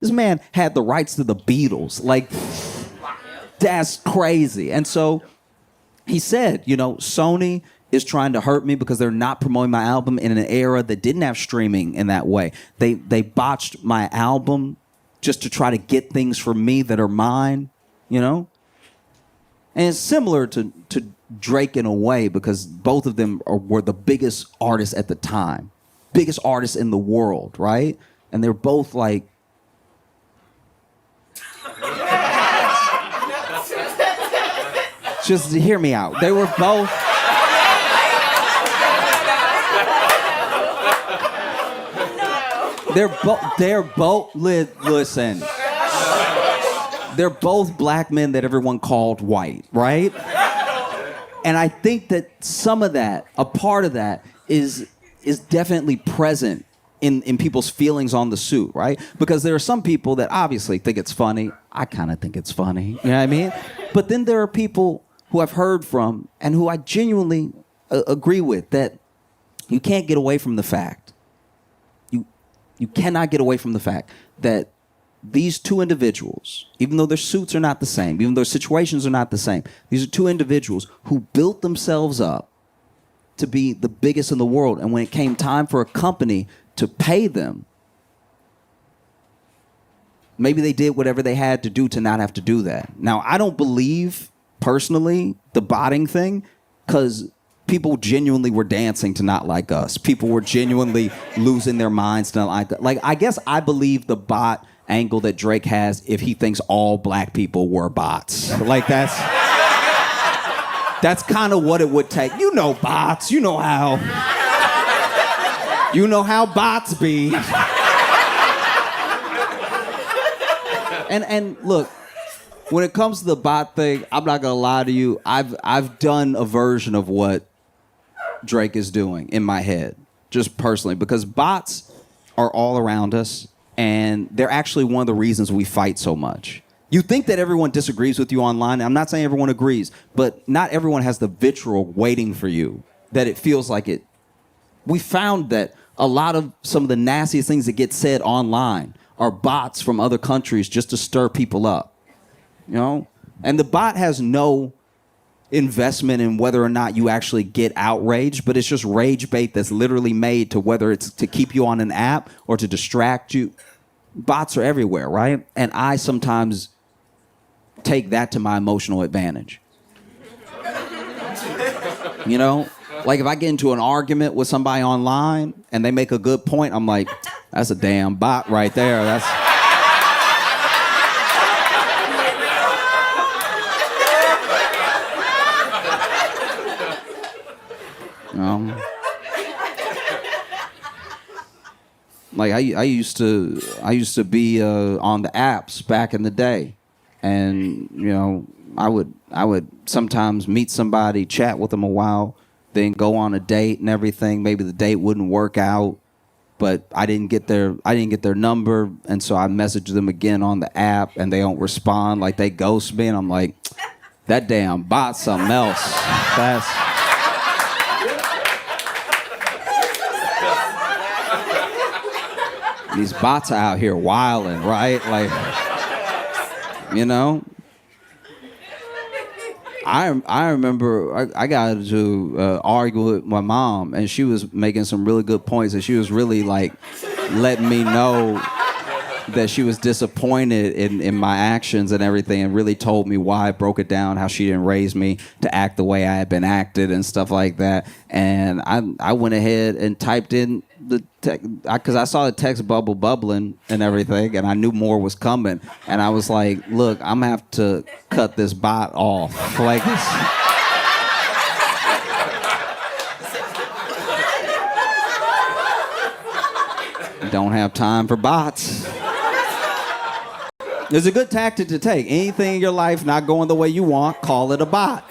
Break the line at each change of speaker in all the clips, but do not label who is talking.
This man had the rights to the Beatles. Like, that's crazy. And so he said, Sony is trying to hurt me because they're not promoting my album in an era that didn't have streaming in that way. They botched my album just to try to get things from me that are mine, And it's similar to Drake in a way because both of them were the biggest artists at the time. Biggest artists in the world, right? And they're both like... Just hear me out. They were both... Listen. They're both black men that everyone called white, right? And I think that some of that, a part of that, is definitely present in people's feelings on the suit, right? Because there are some people that obviously think it's funny. I kind of think it's funny, you know what I mean? But then there are people who I've heard from and who I genuinely agree with that you can't get away from the fact. You cannot get away from the fact that these two individuals, even though their suits are not the same, even though their situations are not the same, these are two individuals who built themselves up to be the biggest in the world. And when it came time for a company to pay them, maybe they did whatever they had to do to not have to do that. Now, I don't believe, personally, the botting thing, because people genuinely were dancing to Not Like Us. People were genuinely losing their minds to Not Like Us. Like, I guess I believe the bot angle that Drake has if he thinks all black people were bots. Like, that's kind of what it would take. You know bots. You know how bots be. And look, when it comes to the bot thing, I'm not gonna lie to you. I've done a version of what Drake is doing in my head, just personally, because bots are all around us, and they're actually one of the reasons we fight so much. You think that everyone disagrees with you online. I'm not saying everyone agrees, but not everyone has the vitriol waiting for you, that it feels like it. We found that a lot of some of the nastiest things that get said online are bots from other countries just to stir people up, And the bot has no investment in whether or not you actually get outraged, but it's just rage bait that's literally made to whether it's to keep you on an app or to distract you. Bots are everywhere, right? And I sometimes take that to my emotional advantage. Like if I get into an argument with somebody online and they make a good point, I'm like, that's a damn bot right there. That's... Like I used to be on the apps back in the day, and I would sometimes meet somebody, chat with them a while, then go on a date and everything. Maybe the date wouldn't work out, but I didn't get their number, and so I messaged them again on the app, and they don't respond. Like they ghost me, and I'm like, that damn bot's something else. That's... These bots are out here wilding, right? Like, I remember I got to argue with my mom, and she was making some really good points, and she was really like letting me know that she was disappointed in my actions and everything, and really told me why. I broke it down, how she didn't raise me to act the way I had been acted and stuff like that. And I went ahead and typed in the text, because I saw the text bubble bubbling and everything, and I knew more was coming. And I was like, look, I'm gonna have to cut this bot off. Like this. Don't have time for bots. It's a good tactic to take. Anything in your life not going the way you want, call it a bot.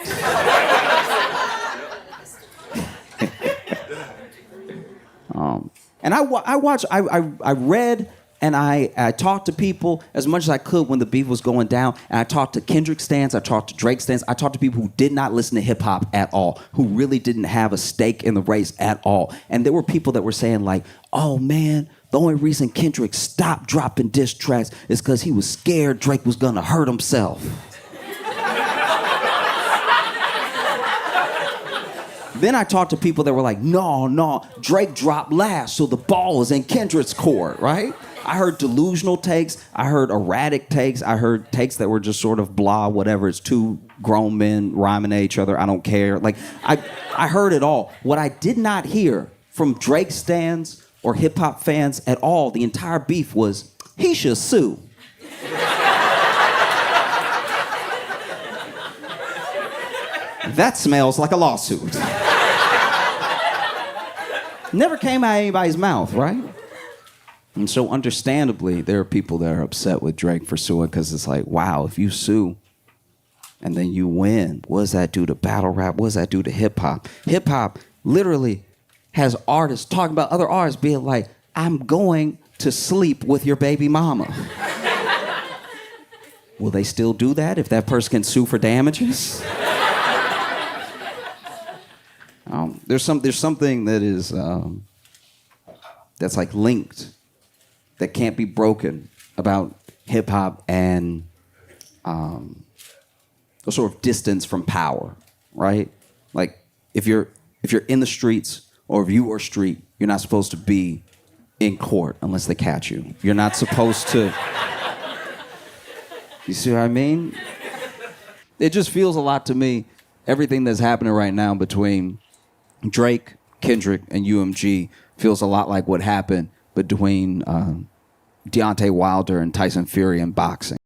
And I read and I talked to people as much as I could when the beef was going down. And I talked to Kendrick stans, I talked to Drake stans, I talked to people who did not listen to hip hop at all, who really didn't have a stake in the race at all. And there were people that were saying like, oh man, The only reason Kendrick stopped dropping diss tracks is because he was scared Drake was gonna hurt himself. Then I talked to people that were like, no, Drake dropped last, so the ball is in Kendrick's court, right? I heard delusional takes. I heard erratic takes. I heard takes that were just sort of blah, whatever. It's two grown men rhyming at each other. I don't care. Like, I heard it all. What I did not hear from Drake stans or hip-hop fans at all, the entire beef was, he should sue. That smells like a lawsuit. Never came out of anybody's mouth, right? And so understandably, there are people that are upset with Drake for suing because it's like, wow, if you sue and then you win, what does that do to battle rap? What does that do to hip hop? Hip hop literally has artists talking about other artists being like, I'm going to sleep with your baby mama. Will they still do that if that person can sue for damages? There's something that is that's like linked, that can't be broken about hip hop and a sort of distance from power, right? Like if you're in the streets or if you are street, you're not supposed to be in court unless they catch you. You're not supposed to. You see what I mean? It just feels a lot to me, everything that's happening right now between Drake, Kendrick, and UMG feels a lot like what happened between Deontay Wilder and Tyson Fury in boxing.